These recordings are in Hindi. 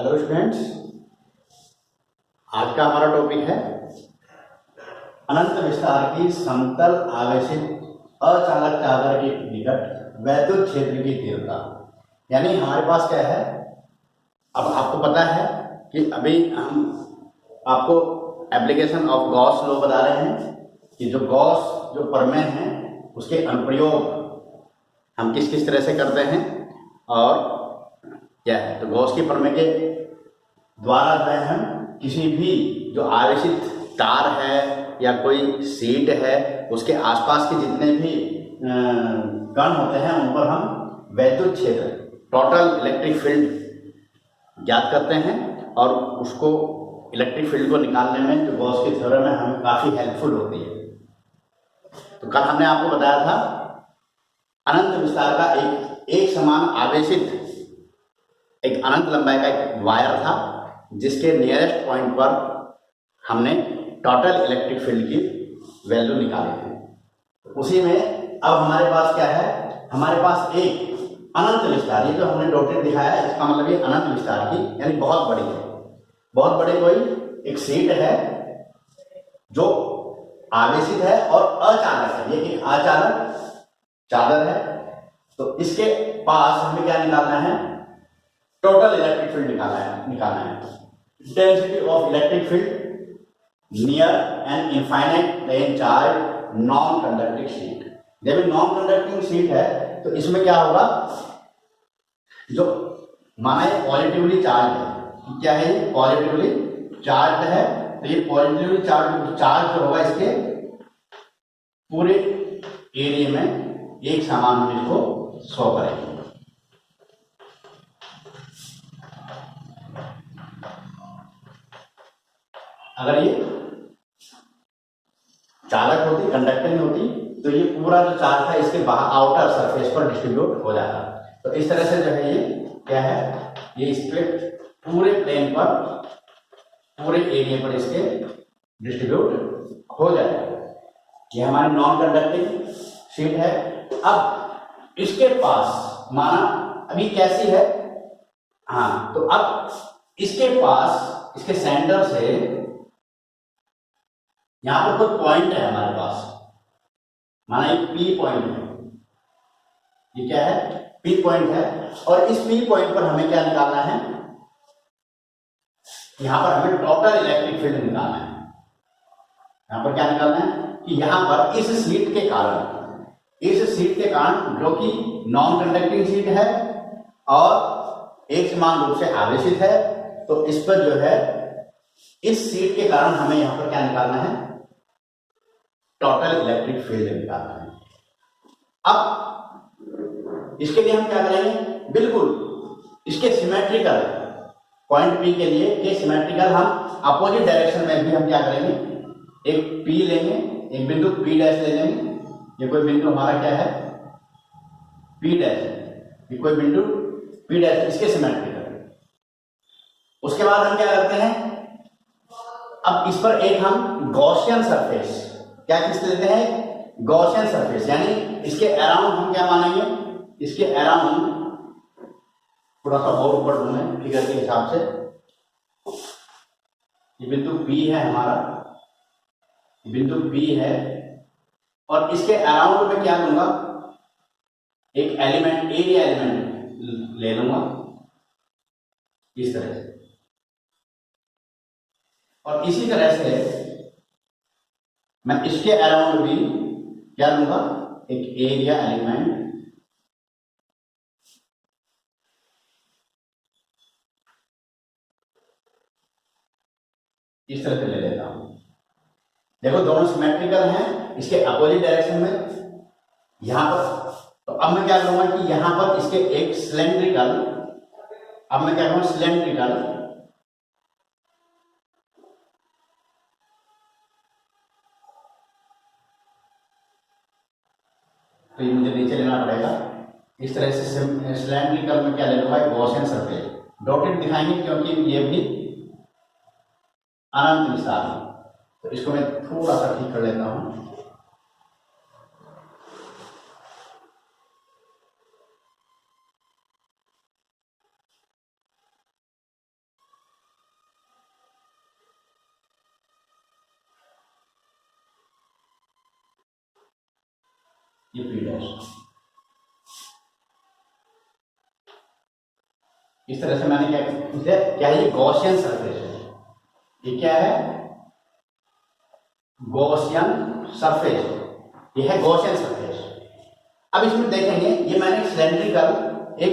हेलो स्टूडेंट्स, आज का हमारा टॉपिक है अनंत विस्तार की समतल आवेशित अचालक चादर के निकट वैद्युत क्षेत्र की तीव्रता। यानी हमारे पास क्या है, अब आपको पता है कि अभी हम आपको एप्लीकेशन ऑफ गॉस लॉ बता रहे हैं कि जो गॉस जो प्रमेय है उसके अनुप्रयोग हम किस किस तरह से करते हैं और क्या है। तो गॉस के प्रमेय के द्वारा जो है हम किसी भी जो आवेशित तार है या कोई सीट है उसके आसपास के जितने भी कण होते हैं उन पर हम वैद्युत क्षेत्र टोटल इलेक्ट्रिक फील्ड ज्ञात करते हैं और उसको इलेक्ट्रिक फील्ड को निकालने में जो गॉस के थ्योरम है हमें काफ़ी हेल्पफुल होती है। तो कल हमने आपको बताया था अनंत विस्तार का एक समान आवेशित एक अनंत लंबाई का एक वायर था जिसके नियरेस्ट पॉइंट पर हमने टोटल इलेक्ट्रिक फील्ड की वैल्यू निकाली थी। उसी में अब हमारे पास क्या है, हमारे पास एक अनंत विस्तार, ये जो हमने डॉटेड दिखाया है इसका मतलब ये अनंत विस्तार की यानी बहुत बड़ी है, बहुत बड़ी कोई एक सीट है जो आवेशित है और अचालक है। ये एक अचालक चादर है। तो इसके पास हमें क्या निकालना है, टोटल इलेक्ट्रिक फील्ड निकालना है। Density of electric field near an infinite plane charge non conducting sheet. जब नॉन कंडक्टिंग शीट है तो इसमें क्या होगा, जो माना ये पॉजिटिवली चार्ज है, क्या है ये पॉजिटिवली चार्ज है, तो ये पॉजिटिवली चार्ज जो होगा इसके पूरे एरिया में एक समान हम इसको शो करेंगे। अगर ये चालक होती, कंडक्टिंग होती, तो ये पूरा जो चार्ज था इसके बाहर आउटर सरफेस पर डिस्ट्रीब्यूट हो जाता। तो इस तरह से जो है ये क्या है, ये इसके पूरे प्लेन पर पूरे एरिया पर इसके डिस्ट्रीब्यूट हो जाएगा। ये हमारी नॉन कंडक्टिंग शीट है। अब इसके पास माना अभी कैसी है, हाँ, तो अब इसके पास इसके सेंटर से यहां पर कोई पॉइंट है हमारे पास, माना एक पी पॉइंट है, ये क्या है पी पॉइंट है। और इस पी पॉइंट पर हमें क्या निकालना है, यहां पर हमें टोटल इलेक्ट्रिक फील्ड निकालना है। यहां पर क्या निकालना है कि यहां पर इस सीट के कारण जो कि नॉन कंडक्टिंग सीट है और एक समान रूप से आवेशित है, तो इस पर जो है इस सीट के कारण हमें यहां पर क्या निकालना है, टोटल इलेक्ट्रिक फील्ड निकालना है। अब इसके लिए हम क्या करेंगे, बिल्कुल इसके सिमेट्रिकल पॉइंट पी के लिए के सिमेट्रिकल हम अपोजिट डायरेक्शन में भी हम क्या करेंगे, एक पी लेंगे, एक बिंदु पी डैश ले लेंगे। ये कोई बिंदु हमारा क्या है पी डैश, ये कोई बिंदु पी डैश, इसके सिमेट्रिकल। उसके बाद हम क्या करते हैं, अब इस पर एक हम गॉसियन सरफेस क्या किस लेते हैं, गॉसियन सरफेस, यानी इसके अराउंड हम क्या मानेंगे, इसके अराउंड थोड़ा सा और ऊपर ढूंढें फिगर के हिसाब से। ये बिंदु P है हमारा, बिंदु P है और इसके अराउंड में क्या लूंगा, एक एलिमेंट एरिया एलिमेंट ले लूंगा इस तरह से। और इसी तरह से मैं इसके अराउंड भी क्या लूंगा, एक एरिया एलिमेंट इस तरह से ले लेता हूं। देखो दोनों सिमेट्रिकल हैं, इसके अपोजिट डायरेक्शन में यहां पर। तो अब मैं क्या करूंगा कि यहां पर इसके एक सिलेंड्रिकल, अब मैं क्या करूंगा सिलेंड्रिकल तो ये मुझे नीचे लेना पड़ेगा। इस तरह से सिलेंड्रिकल में क्या ले लूंगा, गॉसियन सरफेस डॉटेड दिखाएंगे क्योंकि ये भी अनंत विस्तार है। तो इसको मैं थोड़ा सा ठीक कर लेता हूं। ये P डैश। इस तरह से मैंने क्या है, ये गॉसियन सरफेस है। ये क्या है, गॉसियन सरफेस, ये है गॉसियन सरफेस। अब इसमें देखेंगे, ये मैंने सिलेंड्रिकल एक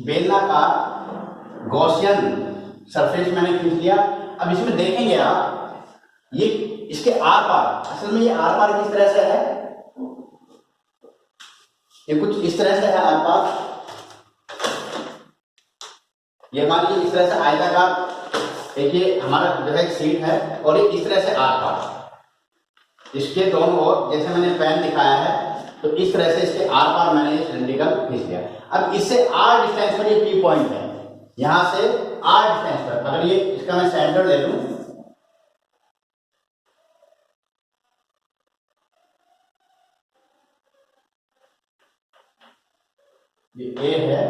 बेलनाकार गॉसियन सरफेस मैंने खींच लिया। अब इसमें देखेंगे आप, ये इसके आर पार, असल में ये आर पार किस तरह से है, ये कुछ इस तरह से है आर पार। ये मान लीजिए इस तरह से आयताकार एक ये हमारा जो है सीट है, और ये इस तरह से आर पार, इसके दोनों ओर जैसे मैंने पेन दिखाया है, तो इस तरह से इसके आर पार मैंने ये सिलेंड्रिकल खींच लिया। अब इससे आर डिस्टेंस पर ये पी पॉइंट है, यहां से आर डिस्टेंस पर, अगर ये इसका मैं सेंटर ले लूं, ये ए है,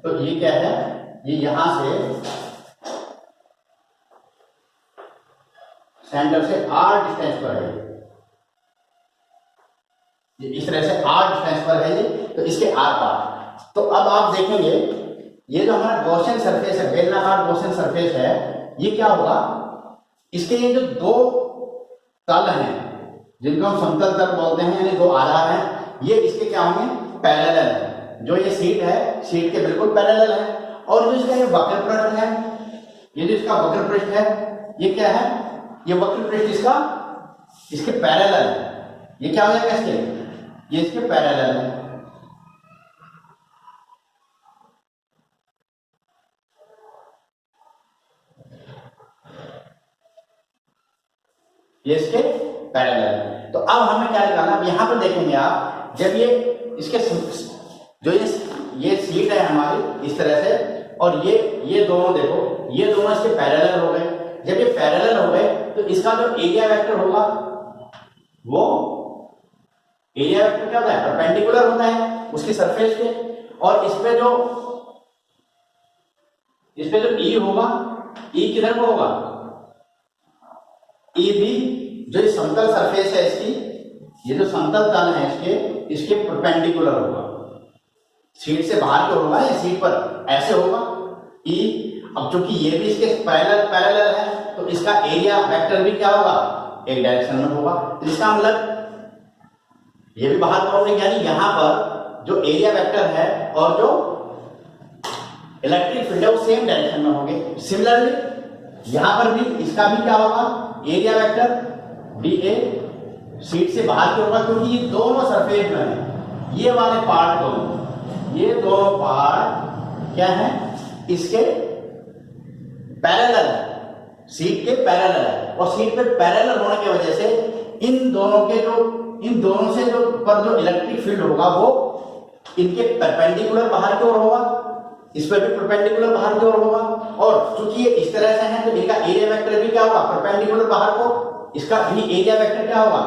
तो ये क्या है, ये यहां से सेंटर से आर डिस्टेंस पर है, ये इस तरह से आर डिस्टेंस पर है ये, तो इसके आर पार। तो अब आप देखेंगे, ये जो हमारा गॉसियन सरफेस है, बेलनाकार गॉसियन सरफेस है, ये क्या होगा, इसके ये जो दो तल हैं जिनको हम समतल तल बोलते हैं, यानी दो आधार हैं, ये इसके क्या होंगे, पैरेलल है। जो ये सीट है, सीट के बिल्कुल पैरेलल है। और जो इसका ये वक्र पृष्ठ है, ये जो इसका वक्र पृष्ठ है, ये क्या है, ये वक्र पृष्ठ इसका इसके पैरेलल है। ये क्या हो जाएगा इसके, ये इसके पैरेलल है। ये इसके पैरेलल है। तो अब हमें क्या निकालना, अब यहां पर देखेंगे आप, जब ये इसके जो ये सीट है हमारी इस तरह से, और ये दोनों देखो, ये दोनों इसके पैरेलल हो गए। जब ये पैरेलल हो गए, तो इसका जो एरिया वेक्टर होगा, वो एरिया वेक्टर क्या होता है, परपेंडिकुलर होता है उसकी सरफेस के। और इस पे जो ई होगा, ई किधर को होगा, ई भी जो ये समतल सरफेस है इसकी, ये जो समतल तल है इसके परपेंडिकुलर होगा, सीट से बाहर की ओर होगा, या सीट पर ऐसे होगा ई। अब चूंकि ये भी इसके पैरेलल है, तो इसका एरिया वेक्टर भी क्या होगा, एक डायरेक्शन में होगा। तो इसका मतलब ये भी बाहर की ओर, यानी यहां पर जो एरिया वेक्टर है और जो इलेक्ट्रिक फील्ड है वो सेम डायरेक्शन में होंगे। सिमिलरली यहां पर भी इसका भी क्या होगा, area vector D A seat से बाहर की ओर होगा, क्योंकि ये दोनों सरफेस में है, ये वाले पार्ट दोनों, ये दोनों पार्ट क्या है, इसके पैरेलल है, सीट के पैरेलल है। और सीट पे पैरेलल होने की वजह से इन दोनों से जो पर जो इलेक्ट्रिक फील्ड होगा, वो इनके परपेंडिकुलर बाहर की ओर होगा, इस पर भी परपेंडिकुलर बाहर की ओर होगा। और चूंकि ये इस तरह से है, तो इनका एरिया वेक्टर भी क्या होगा, परपेंडिकुलर बाहर को, इसका भी एरिया वेक्टर क्या होगा,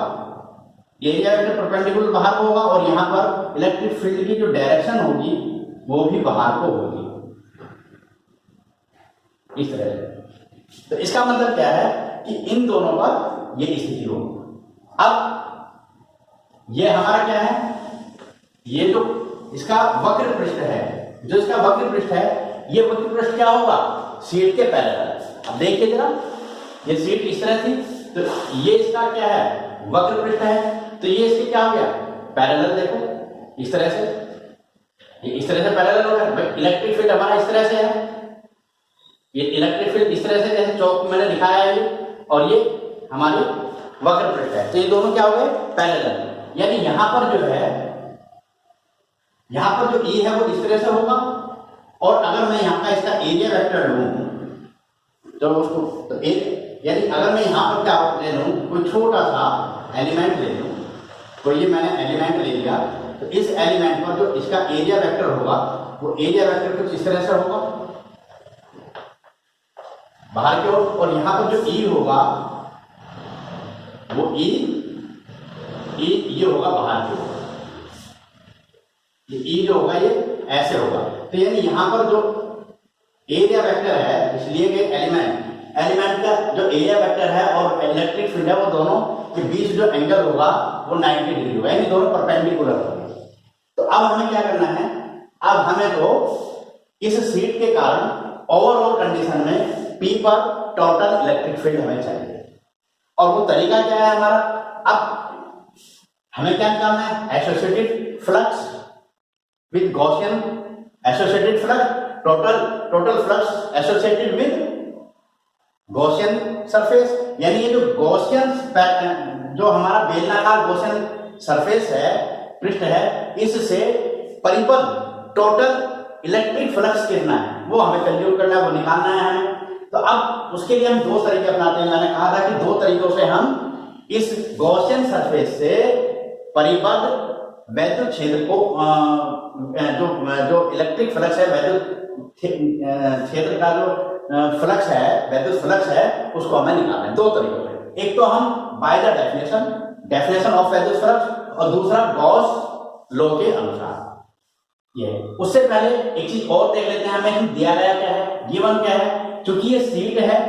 एरिया वेक्टर परपेंडिकुलर बाहर को होगा। और यहां पर इलेक्ट्रिक फील्ड की जो डायरेक्शन होगी, वो भी बाहर को होगी, इस तरह से। तो इसका मतलब क्या है कि इन दोनों पर ये स्थिति होगी। अब ये हमारा क्या है, ये जो इसका वक्र पृष्ठ है, जो इसका वक्र पृष्ठ है, ये वक्र पृष्ठ क्या होगा, सीट के पैरेलल। अब देखिए जरा, ये सीट इस तरह थी, तो ये इसका क्या है, वक्र पृष्ठ है, तो ये इसके क्या हो गया, पैरेलल। देखो इस तरह से, ये इस तरह से पैरेलल हो गया। इलेक्ट्रिक फील्ड हमारा इस तरह से है, ये इलेक्ट्रिक फील्ड इस तरह से जैसे चौक मैंने दिखाया है, और ये हमारी वक्र पृष्ठ है, तो ये दोनों क्या हो गए, पैरेलल। यानी यहां पर जो है, यहां पर जो ई है वो इस तरह से होगा। और अगर मैं यहां का इसका एरिया वेक्टर लूं, तो उसको तो यानी अगर मैं यहां पर क्या ले लूं, कोई छोटा सा एलिमेंट ले लूं, तो ये मैंने एलिमेंट ले लिया, तो इस एलिमेंट पर जो इसका एरिया वेक्टर होगा, वो एरिया वेक्टर कुछ इस तरह से होगा बाहर की ओर। और यहां पर जो ई होगा, वो ई ये होगा बाहर की ओर, ये ई जो होगा ये ऐसे होगा। तो यानी यहां पर जो एरिया वेक्टर है, इसलिए कि एलिमेंट का जो एरिया वेक्टर है और इलेक्ट्रिक फील्ड है, वो दोनों के बीच जो एंगल होगा वो 90 डिग्री होगा, यानी दोनों परपेंडिकुलर होंगे। अब हमें क्या करना है, अब हमें तो इस शीट के कारण ओवरऑल कंडीशन में P पर टोटल इलेक्ट्रिक फील्ड हमें चाहिए। और वो तरीका क्या है हमारा, अब हमें क्या निकालना है, associated flux with Gaussian, associated flux total flux associated with Gaussian surface. यानी ये जो गॉसियन जो हमारा बेलनाकार गॉसियन सरफेस है, पृष्ठ है, इससे परिबद्ध टोटल इलेक्ट्रिक फ्लक्स कितना है वो हमें कैलकुलेट करना है, वो निकालना है हमें। तो अब उसके लिए हम दो तरीके अपनाते हैं। मैंने कहा था कि दो तरीकों से हम इस गॉसियन सरफेस से परिबद्ध वैद्युत क्षेत्र को जो इलेक्ट्रिक फ्लक्स है, वैद्युत क्षेत्र का जो फ्लक्स है, वैद्युत फ्लक्स है, उसको हमें निकालना है दो तरीकों से। एक तो हम बाय द डेफिनेशन ऑफ वैद्युत फ्लक्स, और दूसरा गॉस लॉ के अनुसार। ये उससे पहले एक चीज और देख लेते हैं, हमें दिया गया क्या है, गिवन क्या है। चूंकि ये शीट है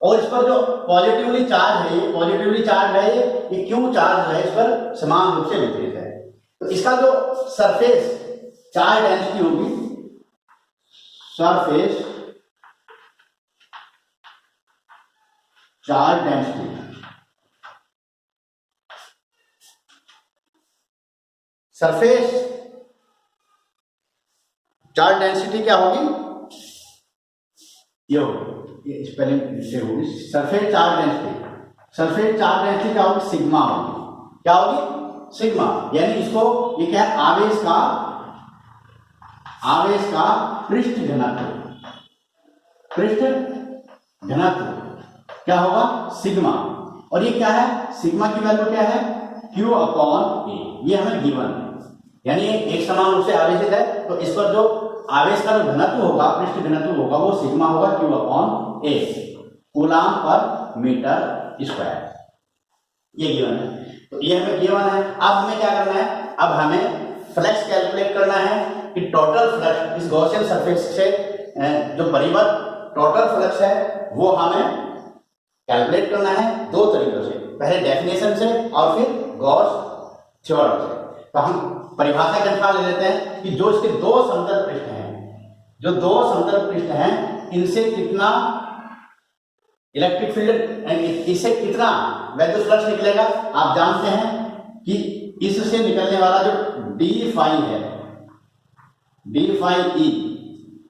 और इस पर जो पॉजिटिवली चार्ज है, ये पॉजिटिवली चार्ज है, ये क्यों चार्ज है, इस पर समान रूप से वितरित है। तो इसका जो सरफेस चार्ज डेंसिटी होगी, surface charge density, surface charge density क्या होगी, ये होगी, ये स्पेलिंग से होगी, surface charge density. Surface charge density क्या होगी, सिग्मा होगी। क्या होगी, सिग्मा। यानी इसको ये क्या है, आवेश का पृष्ठ घनत्व, पृष्ठ घनत्व क्या होगा, सिग्मा। और ये क्या है, सिग्मा की वैल्यू क्या है, Q अपॉन ए। ये हमें गिवन है, यानी एक समान रूप से आवेशित है, तो इस पर जो आवेश का जो घनत्व होगा, पृष्ठ घनत्व होगा, वो सिग्मा होगा Q अपॉन ए, कूलाम पर मीटर स्क्वायर। ये गिवन है, तो ये हमें गिवन है। अब हमें क्या करना है, अब हमें फ्लक्स कैलकुलेट करना है कि टोटल फ्लक्स इस गॉसियन सरफेस से जो परिबद्ध टोटल फ्लक्स है वो हमें कैलकुलेट करना है दो तरीकों से, पहले डेफिनेशन से और फिर गॉस थ्योरम से। तो हम परिभाषा के अनुसार ले लेते हैं कि जो इसके दो समतल पृष्ठ हैं, जो दो समतल पृष्ठ हैं, इनसे कितना इलेक्ट्रिक फील्ड, इससे कितना वैद्युत फ्लक्स निकलेगा। आप जानते हैं कि इससे निकलने वाला जो डी फाई है, डी फाई ई,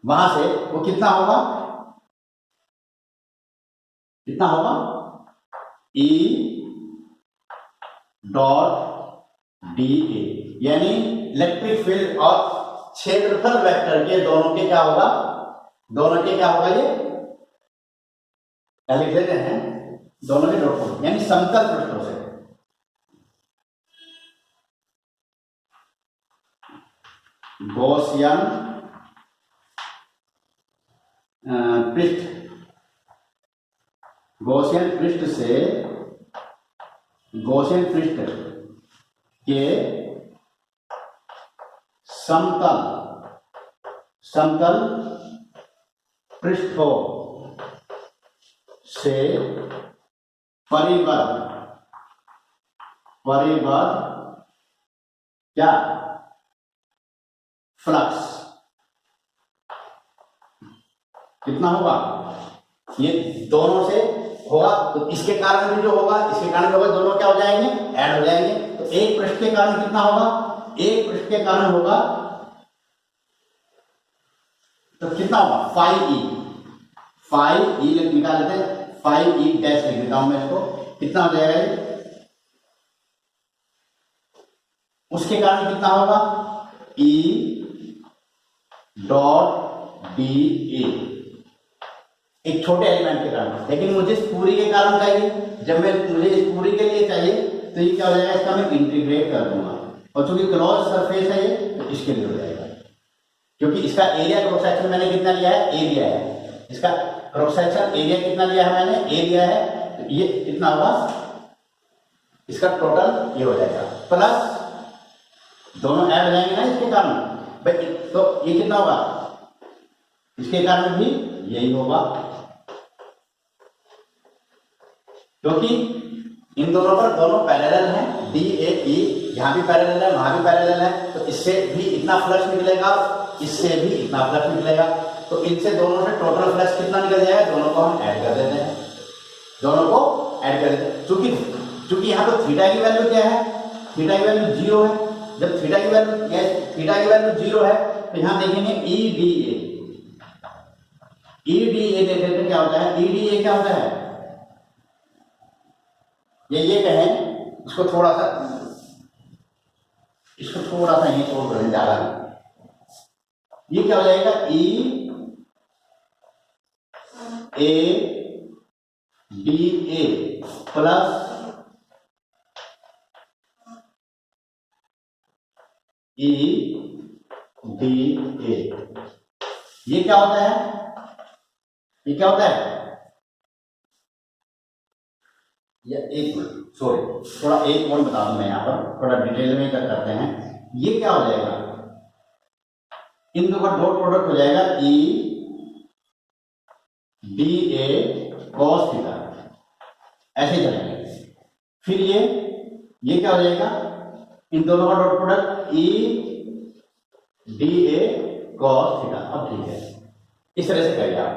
वहां से वो कितना होगा, कितना होगा, ई डॉट डी ए। यानी इलेक्ट्रिक फील्ड और क्षेत्रफल वेक्टर के दोनों के क्या होगा, दोनों के क्या होगा, ये क्या लिख लेते हैं, दोनों के डॉट प्रोडक्ट, यानी समतल पृष्ठों से गॉसियन पृष्ठ, गॉसियन पृष्ठ से, गॉसियन पृष्ठ के समतल, समतल पृष्ठों से परिबद्ध, परिबद्ध क्या, फ्लक्स कितना होगा, ये दोनों से होगा। तो इसके कारण भी जो होगा, इसके कारण भी होगा, दोनों क्या हो जाएंगे, ऐड हो जाएंगे। तो एक पृष्ठ के कारण कितना होगा, एक पृष्ठ के कारण होगा तो कितना होगा, फाइव ई, फाइव ई निकाल लेते हैं, फाइव ई डैश लिख देता हूं मैं इसको, कितना हो जाएगा ये, उसके कारण कितना होगा, ई डॉट डी ए, एक छोटे एलिमेंट के कारण। लेकिन मुझे इस पूरी के कारण चाहिए, जब मैं मुझे इस पूरी के लिए चाहिए तो ये क्या हो जाएगा, इसका मैं इंटीग्रेट कर दूंगा, और चूंकि क्लोज सरफेस है ये, तो इसके लिए हो जाएगा, क्योंकि इसका एरिया क्रॉस सेक्शन मैंने कितना लिया है, ए लिया है, इसका क्रॉस सेक्शन एरिया कितना लिया है मैंने, ए लिया है, तो ये कितना होगा, इसका टोटल ये हो जाएगा, प्लस दोनों ऐड हो जाएंगे ना इसके कारण भाई, तो ये कितना होगा, इसके कारण भी यही होगा, क्योंकि इन दोनों पर दोनों पैरेलल हैं, डी ए ई यहाँ भी पैरेलल है, वहां भी पैरेलल है, तो इससे भी इतना फ्लक्स निकलेगा, इससे भी इतना फ्लक्स निकलेगा, तो इनसे दोनों से टोटल फ्लक्स कितना निकल जाएगा, दोनों को हम ऐड कर देते हैं, दोनों को ऐड कर देते हैं। चूंकि यहाँ पर थीटा की वैल्यू क्या है, थीटा की वैल्यू 0 है। जब थीटा की वैल्यू 0 है तो यहाँ देखेंगे EDA देख लेते क्या होता है। EDA क्या होता है, ये कहें, इसको थोड़ा सा ये छोड़ करें, ज्यादा नहीं। ये क्या हो जाएगा, EADA प्लस EDA। ये क्या होता है, ये क्या होता है, या एक मिनट सॉरी, थोड़ा एक और बता दूं मैं यहाँ पर, थोड़ा डिटेल में करते हैं। ये क्या हो जाएगा, इन दो का डॉट प्रोडक्ट हो जाएगा EDA cos थीटा, ऐसे चलेंगे। फिर ये क्या हो जाएगा, इन दोनों का dot product EDA cos theta. अब ठीक है, इस तरह से करिए आप।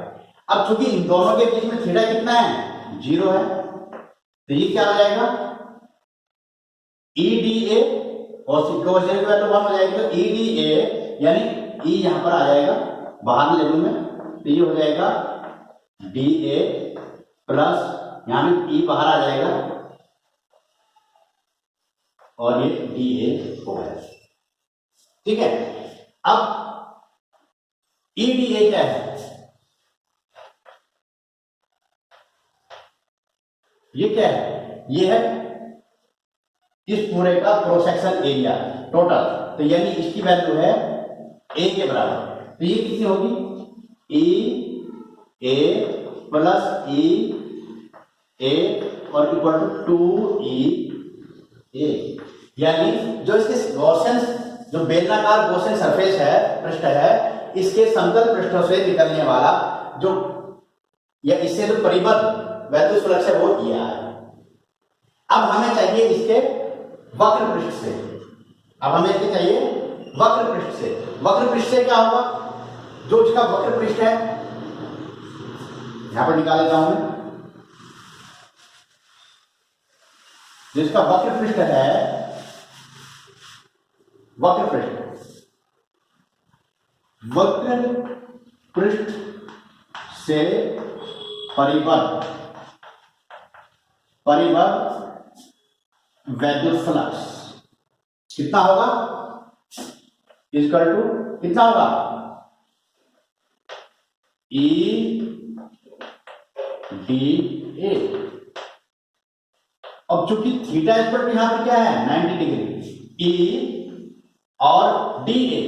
अब चूंकि इन दोनों के बीच में थीटा कितना है, 0 है, तो ये क्या हो जाएगा, EDA cos की वैल्यू 1 हो जाएगी, तो EDA यानी E यहां पर आ जाएगा बाहर लेवल में, तो ये हो जाएगा DA प्लस, यहां भी E बाहर आ जाएगा और ये DA हो गया। ठीक है, अब EDA क्या है, ये क्या है, ये है इस पूरे का क्रॉस सेक्शन एरिया टोटल, तो यानी इसकी वैल्यू है A के बराबर, तो ये कितनी होगी, EA प्लस EA और इक्वल टू 2EA। यानी जो इसके गॉसियन, जो बेलनाकार गॉसियन सरफेस है, पृष्ठ है, इसके समतल पृष्ठों से निकलने वाला जो, या इससे जो परिबद्ध वैद्युत फ्लक्स है वो ये है। अब हमें चाहिए इसके वक्र पृष्ठ से, अब हमें इसके चाहिए वक्र पृष्ठ से। वक्र पृष्ठ से क्या होगा, जो इसका वक्र पृष्ठ है, यहां पर निकाल लेता हूं मैं, जो इसका वक्र पृष्ठ है, वक्र पृष्ठ से परिबद्ध वैद्युत फ्लक्स कितना होगा, इक्वल टू कितना होगा, EDA। अब चूंकि थीटा इक्वल टू यहां पर क्या है, 90 डिग्री, E और DA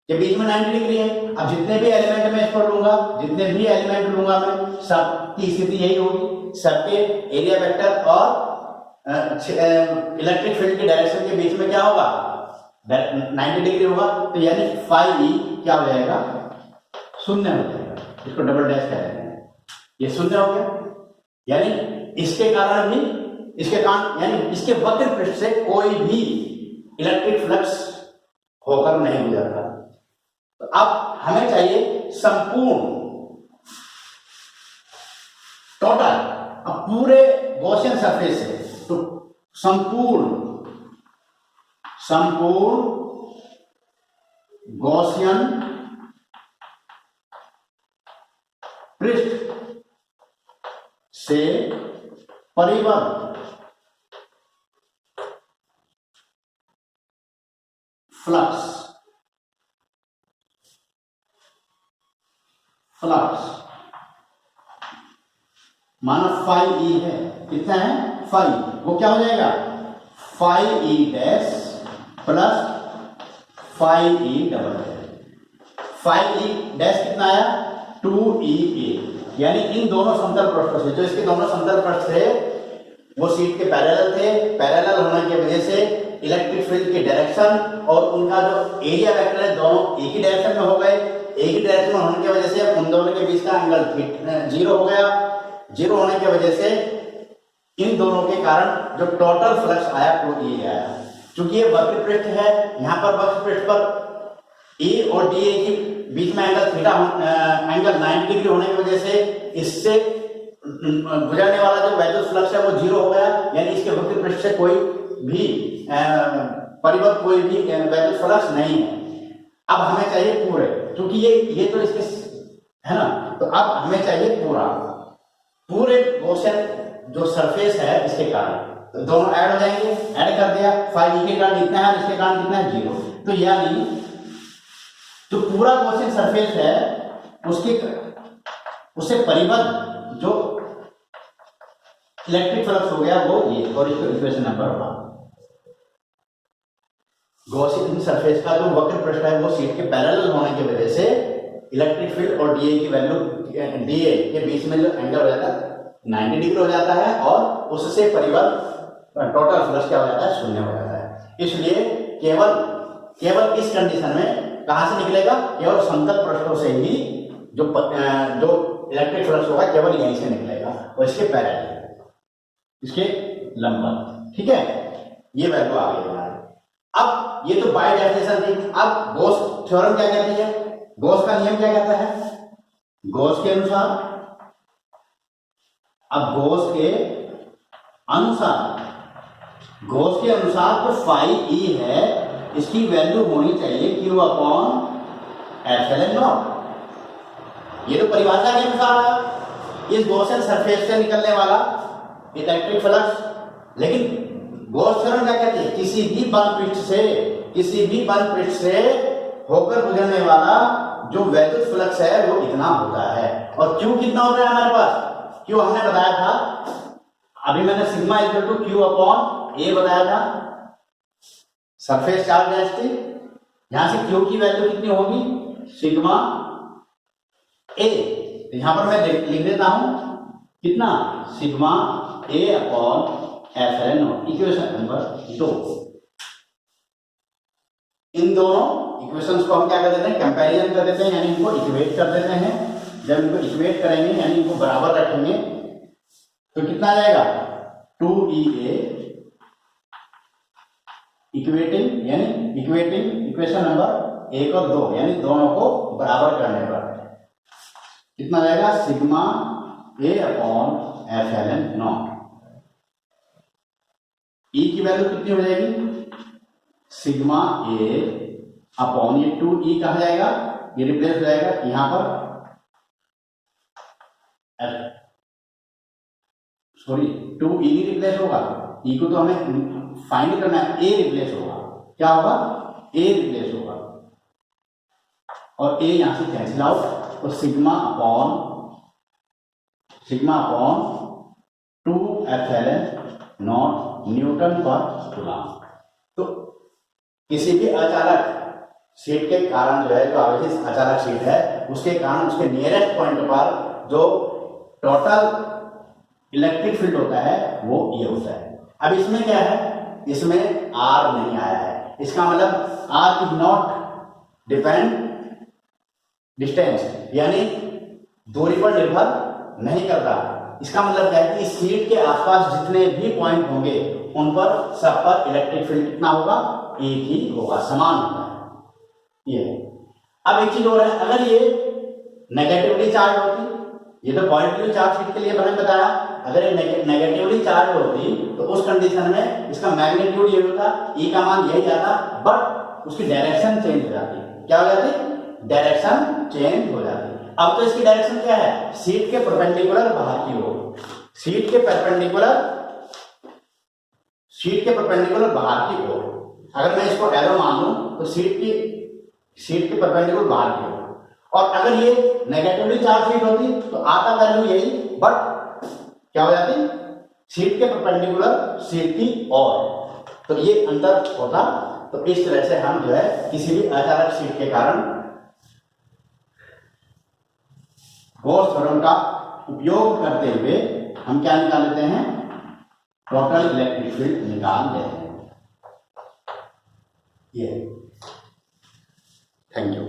के बीच में 90 डिग्री है। अब जितने भी एलिमेंट मैं इसको लूंगा, जितने भी एलिमेंट लूंगा मैं, सबकी स्थिति यही होगी, सबके एरिया वेक्टर और इलेक्ट्रिक फील्ड की डायरेक्शन के बीच में क्या होगा, 90 डिग्री होगा, तो यानी फाई E क्या हो जाएगा, 0 हो जाएगा। इसको डबल डैश कह रहे हैं, ये 0 हो गया। यानी इसके कारण भी, इसके कारण यानी इसके वक्र पृष्ठ से कोई भी इलेक्ट्रिक फ्लक्स होकर नहीं गुजरता। तो अब हमें चाहिए संपूर्ण टोटल, अब पूरे गॉसियन सरफेस से, तो संपूर्ण गॉसियन पृष्ठ से परिबद्ध फ्लक्स माना फाई E है, कितना है फाई, वो क्या हो जाएगा, phi E dash plus phi E double dash. Phi E dash कितना आया, 2EA। यानी इन दोनों समतल पृष्ठों से, जो इसके दोनों समतल पृष्ठ थे वो सीट के पैरेलल थे, पैरेलल होने की वजह से इलेक्ट्रिक फील्ड की डायरेक्शन और उनका जो एरिया वेक्टर है, दोनों एक ही डायरेक्शन में हो गए। एक ही डायरेक्शन में होने की वजह से उन दोनों के बीच का एंगल 0 हो गया। 0 होने की वजह से इन दोनों के कारण जो टोटल फ्लक्स आया वो ये आया। चूंकि ये वक्र पृष्ठ है, यहाँ पर वक्र पृष्ठ पर ए और डी ए के बीच में एंगल थीटा एंगल 90 डिग्री होने की वजह से इससे गुजरने वाला जो वैद्युत फ्लक्स है वो 0 हो गया, यानी इसके वक्र पृष्ठ से कोई भी परिवर्त कोई भी वैद्युत फ्लक्स नहीं है। अब हमें चाहिए पूरे, क्योंकि ये तो इसके है ना, तो अब हमें चाहिए पूरे गॉसियन जो सरफेस है इसके कारण, तो दोनों ऐड हो जाएंगे। ऐड कर दिया, फाई ई के कारण कितना है, इसके कारण कितना है 0। तो यानी जो पूरा गॉसियन सरफेस है उससे परिबद्ध जो इलेक्ट्रिक फ्लक्स हो गया वो ये, और इसको इक्वेशन नंबर 1। गॉसियन सरफेस का जो वक्र पृष्ठ है वो शीट के पैरेलल होने की वजह से इलेक्ट्रिक फील्ड और डीए की वैल्यू, डीए के बीच में जो एंगल हो जाता है 90 डिग्री हो जाता है, और उससे परिबद्ध टोटल फ्लक्स क्या हो जाता है, 0 हो जाता है। इसलिए केवल इस कंडीशन में कहां से निकलेगा, केवल समतल पृष्ठों से ही जो इलेक्ट्रिक फ्लक्स होगा केवल यहीं से निकलेगा, और इसके पैरेलल, इसके लंबवत। ठीक है, ये वैल्यू आ गई हमारी। अब ये तो बाय डेफिनेशन थी। अब गॉस थ्योरम क्या कहती है, गॉस का नियम क्या कहता है, गॉस के अनुसार, अब गॉस के अनुसार तो फाई ई है, इसकी वैल्यू होनी चाहिए Q अपॉन एप्सिलॉन नॉट। ये तो परिभाषा के अनुसार है, इस गॉसियन सरफेस से निकलने वाला इलेक्ट्रिक फ्लक्स। लेकिन गॉस थ्योरम क्या कहती है, किसी भी बल पृष्ठ से होकर गुजरने वाला जो वैद्युत फ्लक्स है वो इतना होता है। और Q कितना होता है हमारे पास, Q हमने बताया था, अभी मैंने sigma equal to Q upon A बताया था, सरफेस चार्ज डेंसिटी। यहां से Q की वैल्यू कितनी होगी, सिग्मा ए, यहां पर मैं लिख देता हूं कितना, sigma A upon epsilon not. Equation number 2। इन दोनों इक्वेशंस को हम क्या कर देते हैं, कंपैरिजन कर देते हैं, यानी इनको इक्वेट कर देते हैं। जब इनको इक्वेट करेंगे यानी इनको बराबर रखेंगे तो कितना आ जाएगा, 2EA इक्वेटिंग इक्वेशन नंबर 1 और 2, यानी दोनों को बराबर करने पर कितना जाएगा, sigma A upon epsilon naught. E की वैल्यू कितनी हो जाएगी, सिग्मा ए अपॉन ये 2E कहा जाएगा, ये रिप्लेस हो जाएगा यहां पर, सॉरी 2E रिप्लेस होगा, E को तो हमें फाइंड करना है, A रिप्लेस होगा, क्या होगा, A रिप्लेस होगा, और A यहां से कैंसिल आउट, तो sigma upon 2 epsilon not Newton पर कूलम। तो किसी भी अचालक शीट के कारण जो है, जो आवेशित अचालक शीट है उसके कारण उसके नियरेस्ट पॉइंट पर जो टोटल इलेक्ट्रिक फील्ड होता है वो ये होता है। अब इसमें क्या है, इसमें R नहीं आया है, इसका मतलब R is not depend distance, यानी दूरी पर निर्भर नहीं करता। इसका मतलब क्या है कि इस शीट के आसपास जितने भी पॉइंट होंगे उन पर सब पर इलेक्ट्रिक फील्ड कितना होगा, एक ही होगा, समान होगा। ये अब एक चीज और है, अगर ये नेगेटिवली चार्ज होती, ये तो पॉजिटिवली चार्ज शीट के लिए मैंने बताया, अगर ये नेगेटिवली चार्ज होती तो उस कंडीशन में इसका मैग्नीट्यूड ये होता, E का मान यही आता, बट उसकी डायरेक्शन चेंज हो जाती। क्या हो जाती, डायरेक्शन चेंज हो जाती। अब तो इसकी डायरेक्शन क्या है, शीट के परपेंडिकुलर बाहर की ओर, शीट के परपेंडिकुलर बाहर की ओर। अगर मैं इसको एरो मान लूं तो शीट के परपेंडिकुलर बाहर की ओर, और अगर ये नेगेटिवली चार्ज शीट होती तो आता वैल्यू यही, बट क्या हो जाती, शीट के परपेंडिकुलर शीट की ओर, तो ये अंतर होता। तो इस तरह से हम जो है किसी भी अचालक शीट के कारण गॉस थ्योरम का उपयोग करते हुए हम क्या निकाल लेते हैं, टोटल इलेक्ट्रिक फील्ड निकाल लेते हैं। ये थैंक यू।